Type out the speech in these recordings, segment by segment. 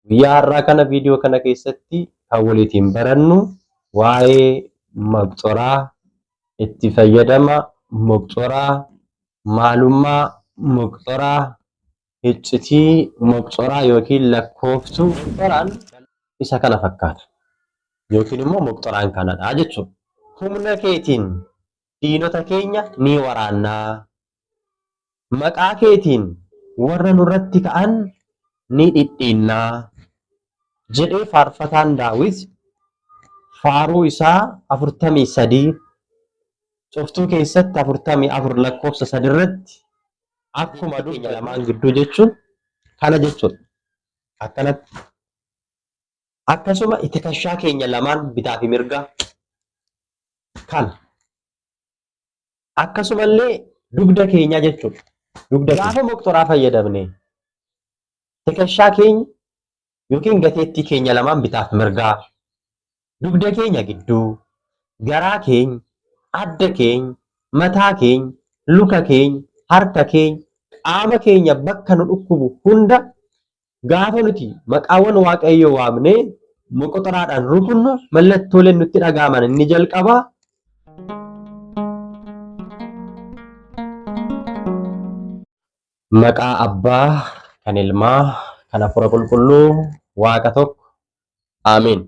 Guyyaa har'aa kana viidiyoo kana keessatti kan waliin barannu waa'ee moqxoraa, itti fayyadama moqxoraa, maalummaa moqxoraa, iccitii moqxoraa yookiin lakkooftuu moqxoraan isa kana fakkaata. Yookiin immoo moqxoraan kanadha jechuudha. Humna keetiin diinota keenya ni waraannaa. Maqaa keetiin warra nurratti ka'an ni dhidhiinnaa jedhee faarfataan Daawit faaruu isaa 43 coftuu keessatti 44 lakkoofsa 3 irratti akkuma keenya lamaan gidduu jechuun kana jechuudha. Akkanatti akkasuma itikashaa keenya lamaan bitaa fi mirgaa kana akkasumallee dugda keenya jechuudha. Dugda gaafa moqxoraa fayyadamne itikashaa keenya yookiin gateettii keenya lamaan bitaa fi mirgaa dugda keenya gidduu garaa keenya adda keenya mataa keenya luka keenya harka keenya qaama keenya bakka nu dhukkubu hunda gaafa nuti maqaawwan waaqayyoo waamnee moqxoraadhaan rukunnu mallattooleen nutti dhaga'aman inni jalqabaa maqaa abbaa kan ilmaa kan hafuura qulqulluu waaqa tokko amiin.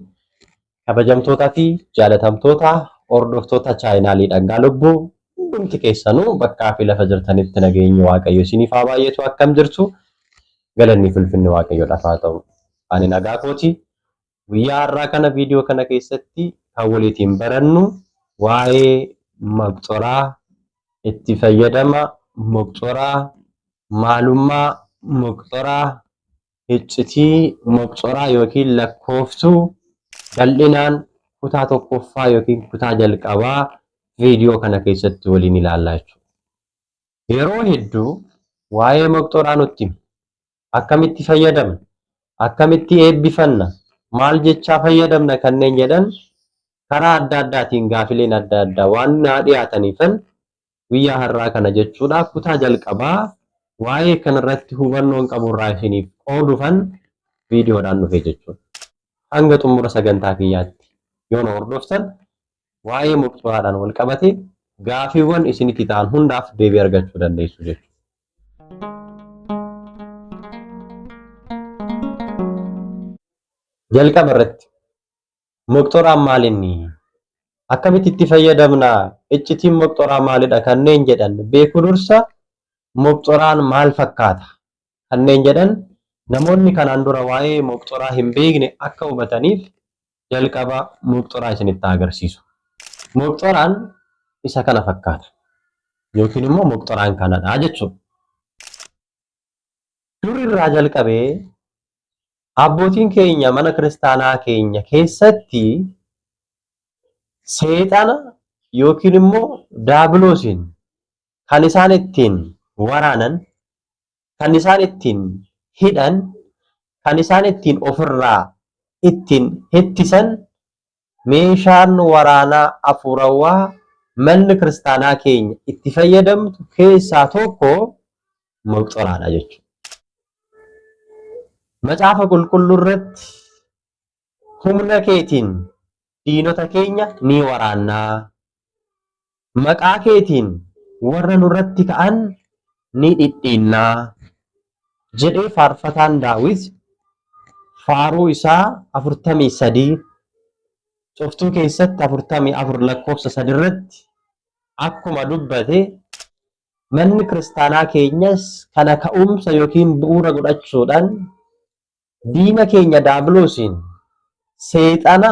Kabajamtootaa fi jaalatamtoota hordoftoota chaayinaalii Dhaggaa Lubbuu hundumti keessanuu bakkaa fi lafa jirtanitti nageenyi waaqayyo isiniif haa baay'atu. Akkam jirtu galanni ulfinni waaqayyoodhaaf haa ta'u. Ani nagaa kooti. Guyyaa har'aa kana viidiyoo kana keessatti kan waliin barannu waa'ee moqxoraa, itti fayyadama moqxoraa, maalummaa moqxoraa, iccitii moqxoraa yookiin lakkooftuu bal'inaan kutaa tokkoffaa yookiin kutaa jalqabaa viidiyoo kana keessatti waliin ilaallaa jechuudha. Yeroo hedduu waa'ee moqxoraa nutti akkamitti fayyadamna, akkamitti eebbifanna, maal jechaa fayyadamna kanneen jedhan karaa adda addaatiin gaafileen adda addaa waan naa dhiyaataniifan guyyaa har'aa kana jechuudha kutaa jalqabaa waa'ee kanarratti hubannoon qaburraa isiniif qooduufan viidiyoodhaan dhufe jechuudha. Hanga xumura sagantaa kiyyaatti yoo na hordoftan waa'ee moqxoraadhaan wal qabate gaafiiwwan isinitti ta'an hundaaf deebii argachuu dandeessu jechuudha. Jalqaba irratti moqxoraan maalinni akkamitti itti fayyadamna, iccitiin moqxoraa maalidha kanneen jedhan beekuu dursa moqxoraan maal fakkaata kanneen jedhan namoonni kanaan dura waa'ee moqxoraa hin beekne akka hubataniif jalqaba moqxoraa isinitti agarsiisu. Moqxoraan isa kana fakkaata yookiin immoo moqxoraan kanadha jechuudha. Dur irraa jalqabee abbootiin keenya mana kiristaanaa keenya keessatti seexana yookiin immoo daabiloosiin kan isaan ittiin waraanan, kan isaan ittiin hidhan, kan isaan ittiin ofirraa ittiin hittisan meeshaan waraanaa hafuurawaa manni kiristaanaa keenya itti fayyadamtu keessaa tokko moqxoraadha jechuudha. Macaafa qulqulluu irratti humna keetiin diinota keenya ni waraannaa. Maqaa keetiin warra nurratti ka'an ni dhidhiinnaa jedhee faarfataan Daawit faaruu isaa 43 coftuu keessatti 44 lakkoofsa 3 irratti akkuma dubbate manni kiristaanaa keenyas kana ka'umsa yookiin bu'uura godhachuudhaan diina keenya daabiloosiin seexana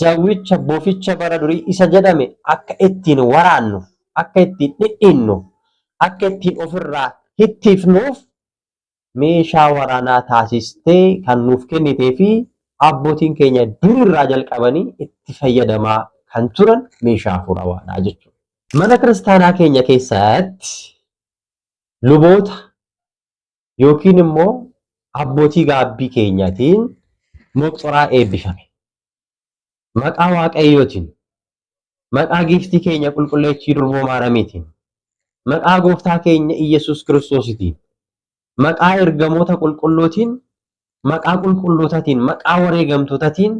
jawwicha boficha bara durii isa jedhame akka ittiin waraannu, akka ittiin dhidhiinnu, akka ittiin ofirraa hittiifnuuf meeshaa waraanaa taasistee kan nuuf kennitee fi abbootiin keenya durirraa jalqabanii itti fayyadamaa kan turan meeshaa hafuurawaadha jechuudha. Mana kiristaanaa keenya keessatti luboota yookiin immoo abbootii gaabbii keenyaatiin moqxoraa eebbifame. Maqaa waaqayyootiin, maqaa giiftii keenya qulqulleettii durboo maaramiitiin, maqaa gooftaa keenya Iyyasuus Kiristoositiin, maqaa ergamoota qulqullootiin maqaa qulqullootatiin, maqaa wareegamtootatiin,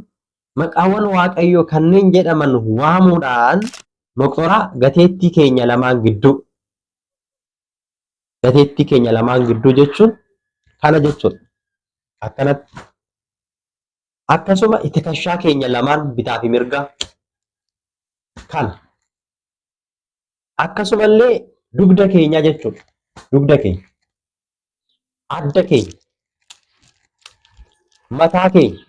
maqaawwan waaqayyoo kanneen jedhaman waamuudhaan moqoraa gateettii keenya lamaan gidduu jechuun kana jechuudha. Akkanatti akkasuma itti kashaa keenya lamaan bitaa fi mirgaa kana akkasumallee dugda keenya jechuudha. Dugda keenya, adda keenya, mataa keenya,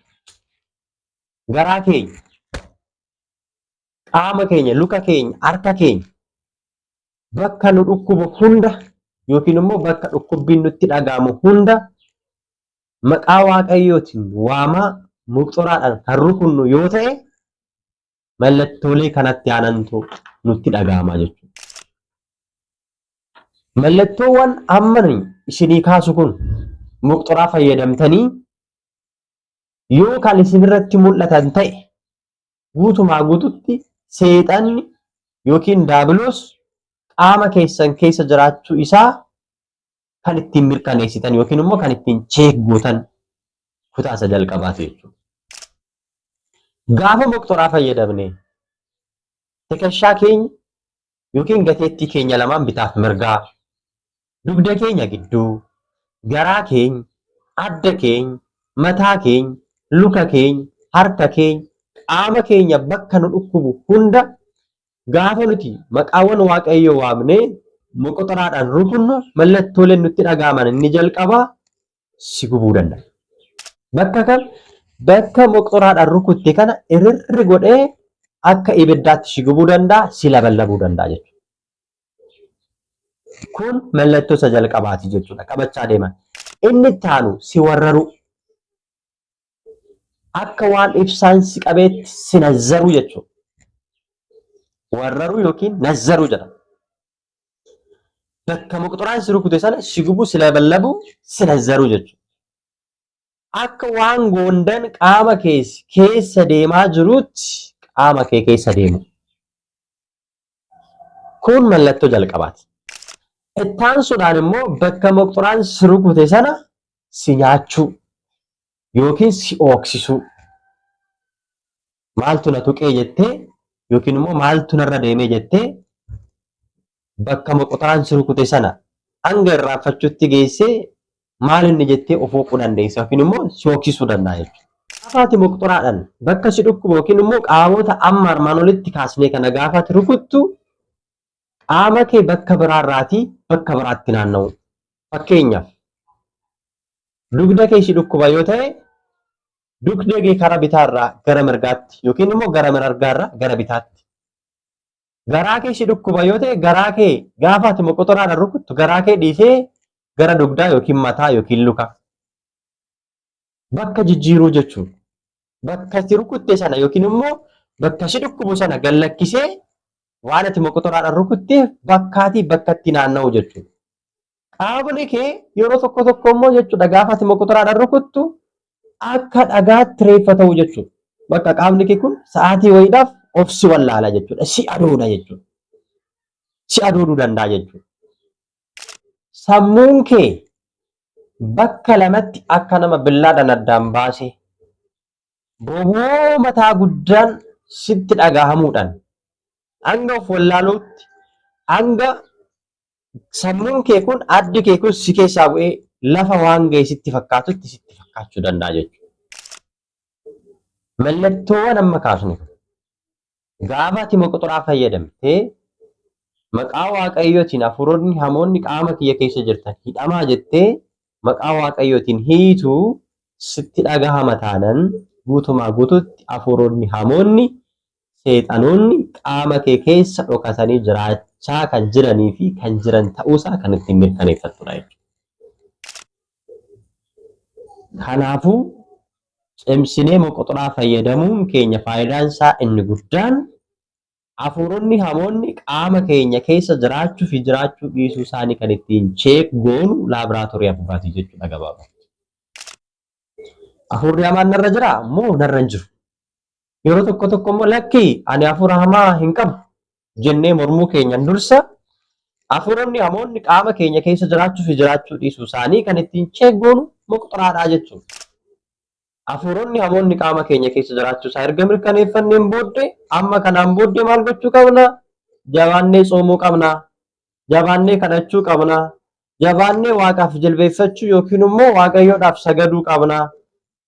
garaa keenya, qaama keenya, luka keenya, harka keenya bakka nu dhukkubu hunda yookiin immoo bakka dhukkubbiin nutti dhaga'amu hunda maqaa waaqayyootiin waamaa muqxoraadhaan kan rukunnu yoo ta'e mallattoolee kanatti aanantu nutti dhaga'ama jechuudha. Mallattoowwan amma isinii kaasu kun muqxoraa fayyadamtanii yoo kan isinirratti mul'atan ta'e guutumaa guututti seexanni yookiin daabiloos qaama keessan keessa jiraachuu isaa kan ittiin mirkaneessitan yookiin immoo kan ittiin cheeggootan kutaasa jalqabaati jechuudha. Gaafa muqxoraa fayyadamne tikashaa keenya yookiin gateettii keenya lamaan bitaaf mirgaa, dugda keenya gidduu, garaa keenya, adda keenya, mataa keenya, luka keenya, harka keenya, qaama keenya bakka nu dhukkubu hunda gaafa nuti maqaawwan waaqayyoo waamnee muqxoraadhaan rukunnu mallattooleen nutti dhaga'aman inni jalqabaa si gubuu danda'a. Bakka kam? Bakka muqxoraadhaan rukutte kana irri godhee akka ibiddaatti si gubuu danda'a, si labalabuu danda'a jechuudha. Kun mallattoo isa jalqabaati jechuudha. Qabachaa deeman. Inni itti aanu si warraru. Akka waan ibsaan si qabeetti si nazzaru jechuudha. Warraru yookiin nazzaru jedhama. Bakka muqxoraan si rukute sana si gubu, si laballabu, si nazzaru jechuudha. Akka waan goondan qaama keessa deemaa jiruutti qaama kee keessa deemu. Kun mallattoo jalqabaati. Itti aansuudhaan immoo bakka muqxoraan si rukute sana si nyaachuu yookiin si ooksisuu. Maaltu na tuqee jettee yookiin immoo maaltu narra deemee jettee bakka muqxoraan si rukute sana hanga irraanfachuutti geessee maal inni jettee of hooquu dandeessa yookiin immoo si ooksisuu danda'a jechuudha. Gaafaati muqxoraadhaan bakka si dhukkubu yookiin immoo qaamota amma armaan olitti kaasnee kana gaafaati rukuttu qaama kee bakka biraarraatii bakka biraatti naanna'u. Fakkeenyaaf dugda kee si dhukkuba yoo ta'e dugda kee karaa bitaarraa gara mirgaatti yookiin immoo gara mirgaarraa gara bitaatti. Garaa kee si dhukkuba yoo ta'e garaa kee gaafaati muqxoraadhaan rukuttu garaa kee dhiisee gara dugdaa yookiin mataa yookiin luka bakka jijjiiruu jechuudha. Bakka si rukutte sana yookiin immoo bakka si dhukkubu sana gallakkisee waan ati muqxoraadhaan rukutteef bakkaatii bakka itti naanna'u jechuudha. Qaamni kee yeroo tokko tokko immoo jechuudha gaafa ati muqxoraadhaan rukuttu akka dhagaatti reeffa ta'u jechuudha. Bakka qaamni kee kun sa'aatii wayiidhaaf of si wallaala jechuudha. Si adoona jechuudha. Si adooduu danda'a jechuudha. Sammuun kee bakka lamatti akka nama billaadhaan addaan baasee boboo mataa guddaan sitti dhagahamuudhaan hanga of wallaaluutti hanga sammuun kee kun addi kee kun si keessaa bu'ee lafa waan ga'e sitti fakkaatutti sitti fakkaachuu danda'a jechuudha. Mallattoowwan amma kaasnu gaafa ati muqxoraa fayyadamtee maqaa waaqayyootiin hafuuronni hamoonni qaama kiyya keessa jirtan hidhamaa jettee maqaa waaqayyootiin hiituu sitti dhagahama taanan guutumaa guututti hafuuronni hamoonni seexanoonni qaama kee keessa dhokatanii jiraachaa kan jiranii fi kan jiran ta'uusaa kan ittiin mirkaneeffattudha jechuudha. Kanaafuu cimsinee muqxoraa fayyadamuun keenya faayidaan isaa inni guddaan hafuuronni hamoonni qaama keenya keessa jiraachuu fi jiraachuu dhiisuu isaanii kan ittiin cheek goonu laaboraatoorii hafuuraatii jechuudha gabaabaa. Hafuurri hamaan narra jira moo narra hin jiru? Yeroo tokko tokko immoo lakkii ani hafuura hamaa hin qabu jennee mormuu keenyan dursa hafuuronni hamoonni qaama keenya keessa jiraachuu fi jiraachuu dhiisuu isaanii kan ittiin cheek goonu muqxoraadhaa jechuudha. Hafuuronni hamoonni qaama keenya keessa jiraachuu isaa erga mirkaneeffanneen booddee amma kanaan booddee maal gochuu qabna? Jabaannee soomuu qabna. Jabaannee kadhachuu qabna. Jabaannee waaqaaf jilbeeffachuu yookiin immoo waaqayyoodhaaf sagaduu qabna.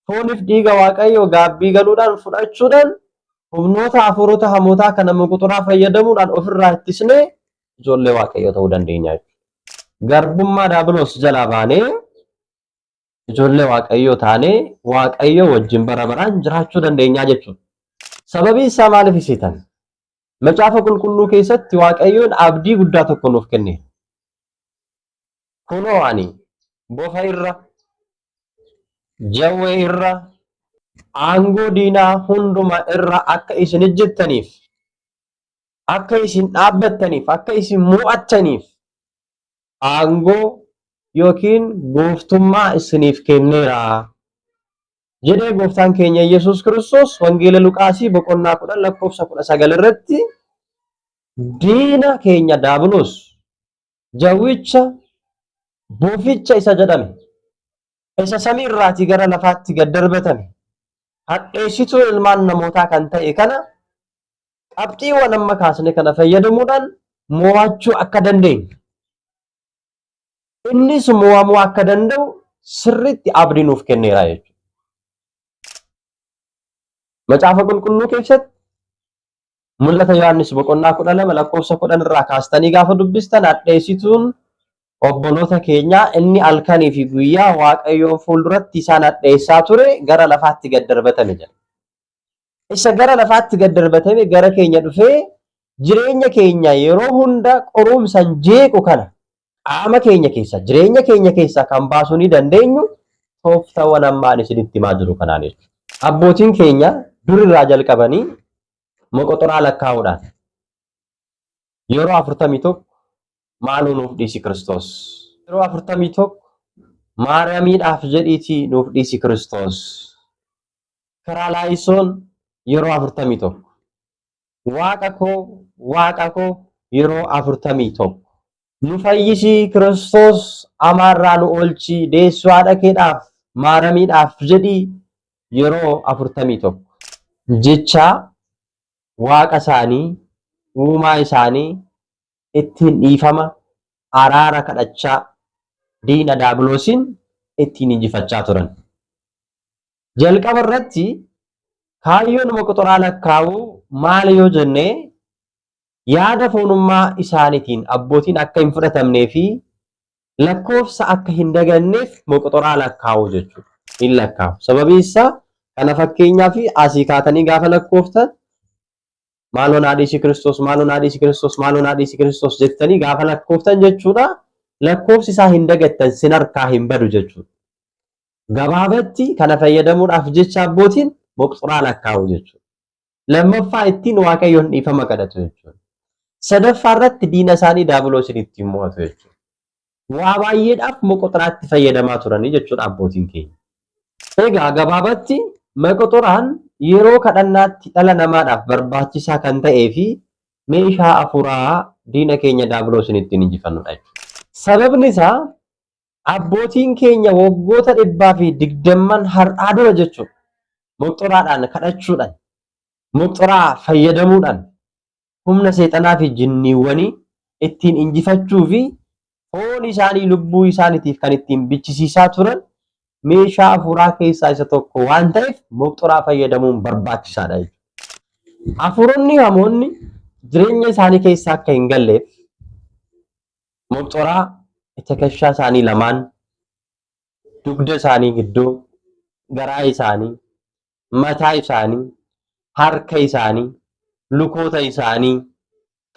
Fooniif dhiiga waaqayyoo gaabbii galuudhaan fudhachuudhaan humnoota hafuurota hamootaa kana muquxuraa fayyadamuudhaan ofirraa ittisnee ijoollee waaqayyoo ta'uu dandeenya. Garbummaa daabiloos jalaa baanee ijoollee waaqayyoo taanee waaqayyoo wajjin bara baraan jiraachuu dandeenyaa jechuudha. Sababii isaa maaliif isitan? Macaafa qulqulluu keessatti waaqayyoon abdii guddaa tokko nuuf kenne. Kunoo ani bofa irra, jawwee irra, aangoo diinaa hunduma irra akka isin ejjettaniif, akka isin dhaabbattaniif, akka isin mo'attaniif aangoo yookiin gooftummaa isiniif kenneera jedhee gooftaan keenya Yesuus Kiristoos wangeela Luqaasii boqonnaa 10 lakkoofsa 19 irratti diina keenya daabiloos jawwicha boficha isa jedhame isa samii irraatii gara lafaatti gad darbatame hadheessituu ilmaan namootaa kan ta'e kana qabxiiwwan amma kaasne kana fayyadamuudhaan mo'achuu akka dandeenyu innis mo'amuu akka danda'u sirriitti abdii nuuf kenneera jechuudha. Macaafa qulqulluu keessatti mul'ata Yohaannis boqonnaa 12 lakkoofsa 10 irraa kaastanii gaafa dubbistan hadheessituun obboloota keenyaa inni halkanii fi guyyaa waaqayyoo fuulduratti isaan hadheessaa ture gara lafaatti gad darbatame jedha. Isa gara lafaatti gad darbatame gara keenya dhufee jireenya keenya yeroo hunda qorumsan jeequ kana qaama keenya keessa jireenya keenya keessa kan baasuu ni dandeenyu tooftaawwan ammaan isinitti himaa jiru kanaan jechuudha. Abbootiin keenya durirraa jalqabanii moqoxoraa lakkaa'uudhaan yeroo 41 maaloo nuuf dhiisi Kiristoos. Yeroo 41 Maariyaamiidhaaf jedhiitii nuuf dhiisi Kiristoos. Karaa laayisoon yeroo 41 Waaqa koo yeroo 41 nu fayyisi Kiristoos amaarraa nu oolchi deessuu haadha keedhaaf Maariyaamiidhaaf jedhii yeroo 41 jecha waaqa isaanii uumaa isaanii ittiin dhiifama araara kadhachaa diina daabiloosiin ittiin injifachaa turan. Jalqaba irratti kaayyoon moqoxoraa lakkaa'uu maal yoo jennee yaada foonummaa isaaniitiin abbootiin akka hin fudhatamnee fi lakkoofsa akka hin daganneef moqoxoraa lakkaa'uu jechuudha. Hin lakkaa'u. Sababii isaa kana fakkeenyaa fi asii kaatanii gaafa lakkooftan maaloo naadhiisi Kiristoos, maaloo naadhiisi Kiristoos, maaloo naadhiisi Kiristoos jettanii gaafa lakkooftan jechuudha. Lakkoofsi isaa hin dagattan sin harkaa hin badu jechuudha. Gabaabatti kana fayyadamuudhaaf jecha abbootiin moqoxoraa lakkaa'u jechuudha. Lammaffaa ittiin waaqayyoon dhiifama kadhatu jechuudha. Sadaffaa irratti diina isaanii daabiloosiin ittiin mo'atu jechuudha. Waa baay'eedhaaf moqoxoraatti fayyadamaa turanii jechuudha abbootiin keenya. Egaa gabaabatti moqoxoraan yeroo kadhannaatti dhala namaadhaaf barbaachisaa kan ta'ee fi meeshaa hafuuraa diina keenya daabiloosiin ittiin injifannudha jechuudha. Sababni isaa abbootiin keenya waggoota 120 har'aa dura jechuudha. Moqoxoraadhaan kadhachuudhaan, moqoxoraa fayyadamuudhaan humna seexanaa fi jinniiwwanii ittiin injifachuu fi foon isaanii lubbuu isaaniitiif kan ittiin bichisiisaa turan meeshaa hafuuraa keessaa isa tokko waan ta'eef moqoxoraa fayyadamuun barbaachisaadha jechuudha. Hafuuronni hamoonni jireenya isaanii keessa akka hin galleef moqoxoraa tikeshaa isaanii lamaan, dugda isaanii gidduu, garaa isaanii, mataa isaanii, harka isaanii, lukoota isaanii,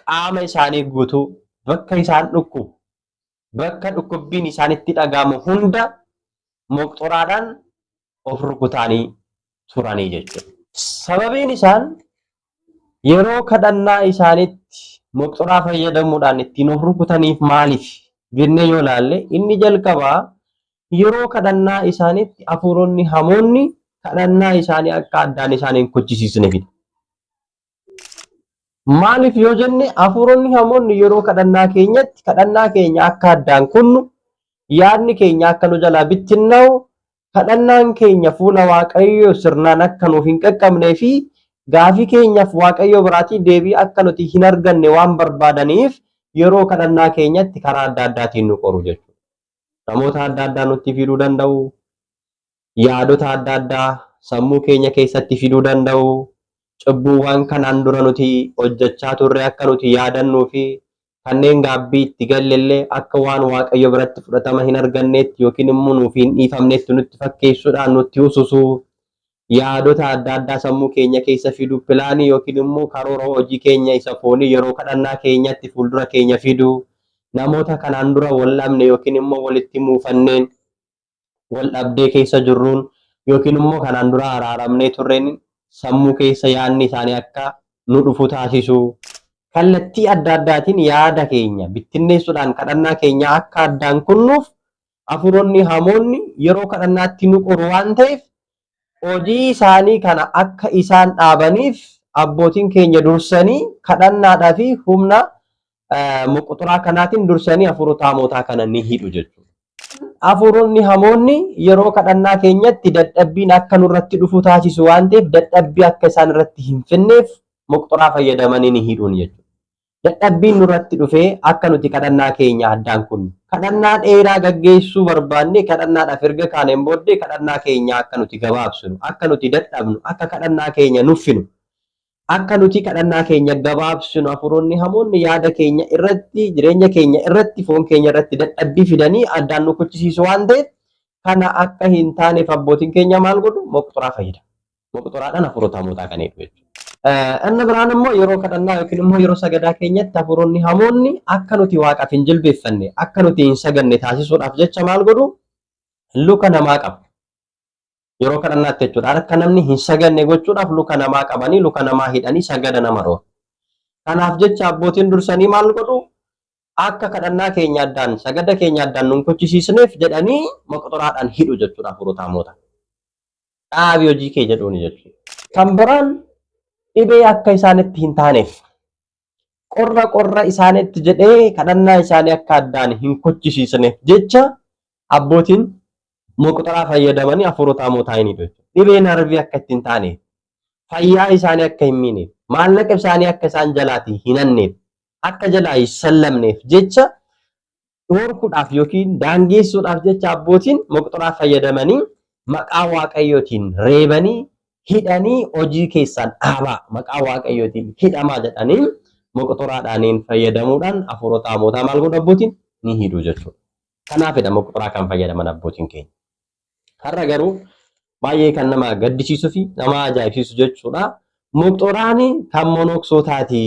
qaama isaanii guutuu bakka isaan dhukkubu, bakka dhukkubbiin isaanitti dhagahamu hunda moqoxoraadhaan of rukutanii turanii jechuudha. Sababiin isaan yeroo kadhannaa isaaniitti moqoxoraa fayyadamuudhaan ittiin of rukutaniif maaliif jennee yoo ilaalle inni jalqabaa yeroo kadhannaa isaaniitti hafuuronni hamoonni kadhannaa isaanii akka addaan isaaniin kochisiisneefidha. Maaliif yoo jenne hafuuronni hamoonni yeroo kadhannaa keenyatti kadhannaa keenya akka addaan kunnu yaadni keenya akka nu jalaa bittinnaa'u kadhannaan keenya fuula Waaqayyoo sirnaan akka nuuf hin qaqqabnee fi gaafii keenyaaf Waaqayyoo biraatii deebii akka nuti hin arganne waan barbaadaniif yeroo kadhannaa keenyatti karaa adda addaatiin nu qoru jechuudha. Namoota adda addaa nutti fiduu danda'u, yaadota adda addaa sammuu keenya keessatti fiduu danda'u, cubbuuwwan kanaan dura nuti hojjechaa turre akka nuti yaadannuu fi kanneen gaabbii itti gallellee akka waan Waaqayyo biratti fudhatama hin arganneetti yookiin immoo nuuf hin dhiifamneetti nutti fakkeessuudhaan nutti ususuu yaadota adda addaa sammuu keenya keessa fiduu pilaanii yookiin immoo karoora hojii keenya isa foonii yeroo kadhannaa keenyatti fuuldura keenya fiduu namoota kanaan dura wal dhabne yookiin immoo walitti muufanneen wal dhabdee keessa jirruun yookiin immoo kanaan dura araaramnee turreen sammuu keessa yaadni isaanii akka nu dhufu taasisu. Kallattii adda addaatiin yaada keenya bittinneessuudhaan kadhannaa keenya akka addaan kunnuuf hafuuronni hamoonni yeroo kadhannaatti nu qoru waan ta'eef hojii isaanii kana akka isaan dhaabaniif abbootiin keenya dursanii kadhannaadhaa fi humna muquxuraa kanaatiin dursanii hafuurota hamootaa kana ni hidhu jechuudha. Hafuuronni hamoonni yeroo kadhannaa keenyatti dadhabbiin akka nurratti dhufu taasisu waan ta'eef dadhabbii akka isaan irratti hin finneef muquxuraa fayyadamanii ni hidhuun jechuudha. Dadhabbiin nurratti dhufee akka nuti kadhannaa keenya addaan kunnu kadhannaa dheeraa gaggeessuu barbaanne kadhannaadhaaf erga kaaneen booddee kadhannaa keenya akka nuti gabaabsinu akka nuti dadhabnu akka kadhannaa keenya nuffinu akka nuti kadhannaa keenya gabaabsinu hafuuronni hamoonni yaada keenya irratti jireenya keenya irratti foon keenya irratti dadhabbii fidanii addaan nu kuchisiisu waan ta'eef kana akka hin taaneef abbootiin keenya maal godhu muquxuraa fayyadamu. Muquxuraadhaan hafuurota hamootaa kan eegu jechuudha. Inni biraan immoo yeroo kadhannaa yookiin immoo yeroo sagadaa keenyatti hafuuronni hamoonni akka nuti waaqaaf hin jilbeeffanne akka nuti hin saganne taasisuudhaaf jecha maal godhu luka namaa qabu. Yeroo kadhannaatti jechuudha akka namni hin saganne gochuudhaaf luka namaa qabanii luka namaa hidhanii sagada nama dhooru. Kanaaf jecha abbootiin dursanii maal godhu akka kadhannaa keenya addaan sagada keenya addaan nun kochisiisneef jedhanii muquxuraadhaan hidhu jechuudha hafuurota hamoota. Dhaabii hojii kee jedhuuni jechuudha. Kan biraan dhibee akka isaanitti hin taaneef qorra isaanitti jedhee kadhannaa isaanii akka addaan hin kochisiisneef jecha abbootiin muquxuraa fayyadamanii hafuurota hamootaa hin hidhu. Dhibee narvii akka ittiin taaneef fayyaa isaanii akka hin miineef maallaqa isaanii akka isaan jalaatii hin hanneef akka jalaa hin sallamneef jecha dhorkuudhaaf yookiin daangeessuudhaaf jecha abbootiin muquxuraa fayyadamanii maqaa Waaqayyootiin reebanii hidhanii hojii keessaan dhaabaa maqaa Waaqayyootiin hidhamaa jedhanii muquxuraadhaaniin fayyadamuudhaan hafuurota hamootaa maal godhu abbootiin ni hidhu jechuudha. Kanaafidha muquxuraa kan fayyadaman abbootiin keenya. Har'a garuu baay'ee kan nama gaddisiisuu fi nama ajaa'ibsiisu jechuudha. Muquxuraan kan monoksotaati,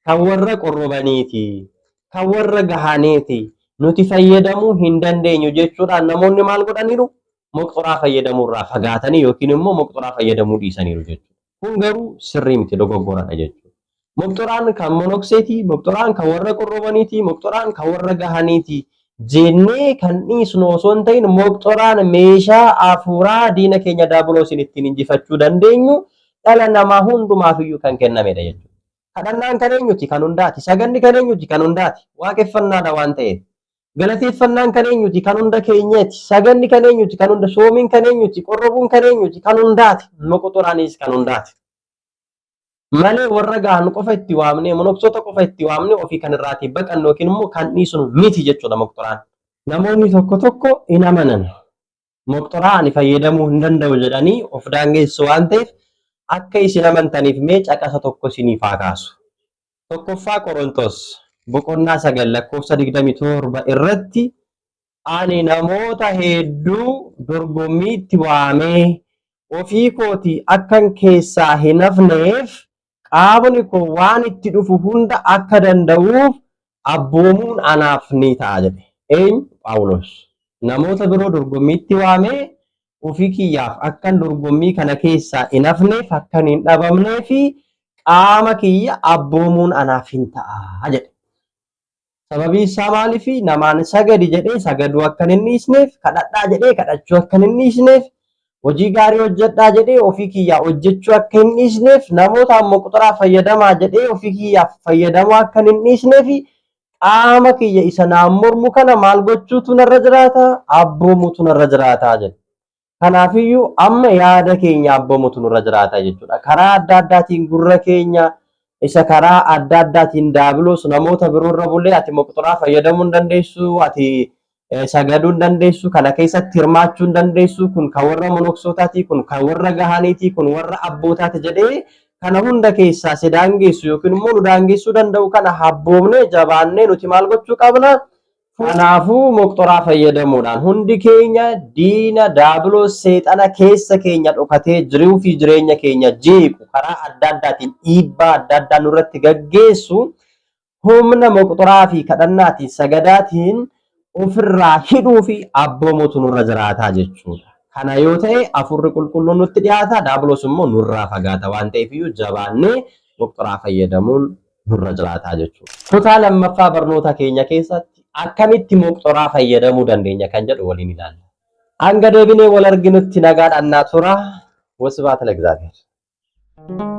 kan warra qorrobaniiti, kan warra gahaneeti. Nuti fayyadamuu hin dandeenyu jechuudhaan namoonni maal godhaniiru? Muquxuraa fayyadamuurraa fagaatanii yookiin immoo muquxuraa fayyadamuu dhiisaniiru jechuudha. Kun garuu sirrii miti dogoggoradha jechuudha. Muquxuraan kan monokseeti, muquxuraan kan warra qorrobaniiti, muquxuraan kan warra gahaniiti. Jennee kan dhiisnu osoo hin ta'in muquxuraan meeshaa hafuuraa diina keenya daabiloosiin ittiin injifachuu dandeenyu dhala namaa hundumaaf iyyuu kan kennamedha jechuudha. Kadhannaan kan eenyuti? Kan hundaati. Saganni kan eenyuti? Kan hundaati. Waaqeffannaadha waan ta'eef. Galateeffannaan kan eenyuti? Kan hunda keenyaati. Saganni kan eenyuti? Kan hunda. Soomiin kan eenyuti? Qorrobuun kan eenyuti? Kan hundaati. Muquxuraanis kan hundaati. Malee warra gahan qofa itti waamnee monoksota qofa itti waamnee ofii kan irraatii baqannu yookiin immoo kan dhiisnu miti jechuudha muquxuraan. Namoonni tokko tokko hin amanan. Muquxuraa ani fayyadamuu hin danda'u jedhanii of daangeessu waan ta'eef akka isin amantaniif mee caqasa tokko isiniif haa kaasu. Tokkoffaa Qorontos boqonnaa 9:27 irratti ani namoota hedduu dorgommii itti waamee ofii kooti akkan keessaa hin hafneef qaamni koo waan itti dhufu hunda akka danda'uuf abboomuun anaaf ni ta'a jedhe. Eenyu? Phaawulos. Namoota biroo dorgommii itti waamee ofii kiyyaaf akkan dorgommii kana keessaa hin hafneef akkan hin dhabamnee fi qaama kiyya abboomuun anaaf hin ta'a jedhe. Sababii isaa maaliif? Namaan sagadi jedhee sagaduu akkan hin dhiisneef, kadhadhaa jedhee kadhachuu akkan hin dhiisneef, hojii gaarii hojjedhaa jedhee ofii kiyyaa hojjechuu akka hin dhiisneef, namoota muquxuraa fayyadamaa jedhee ofii kiyyaaf fayyadamuu akka hin dhiisneef qaama kiyya isa naan mormu kana maal gochuutu narra jiraata? Abboomuutu narra jiraataa jedhe. Kanaafiyyuu amma yaada keenya abbamutu nurra jiraata jechuudha. Karaa adda addaatiin gurra keenya isa karaa adda addaatiin daabiloos namoota biroorra bulee ati moqxoraa fayyadamuu hin dandeessu, ati sagaduu hin dandeessu, kana keessatti hirmaachuu hin dandeessu, kun kan warra monoksotaati, kun kan warra gahaniiti, kun warra abbootaati jedhee kana hunda keessaa si daangessu yookiin immoo nu daangessuu danda'u kana habboomnee jabaannee nuti maal gochuu qabna? Kanaafuu moqxoraa fayyadamuudhaan hundi keenya diina daabiloos seexana keessa keenya dhokatee jiruu fi jireenya keenya jeequ karaa adda addaatiin dhiibbaa adda addaa nurratti gaggeessu humna moqxoraa fi kadhannaatiin sagadaatiin ofirraa hidhuu fi abboomutu nurra jiraataa jechuudha. Kana yoo ta'e afurri qulqulluun nutti dhiyaata, daabiloos immoo nurraa fagaata waan ta'eef iyyuu jabaannee moqxoraa fayyadamuun nurra jiraataa jechuudha. Kutaa lammaffaa barnoota keenya keessatti akkamitti moqxoraa fayyadamuu dandeenya kan jedhu waliin ilaalla. Hanga deebinee wal arginutti nagaadhaan naa tura. Wasbaata lagzaabeer.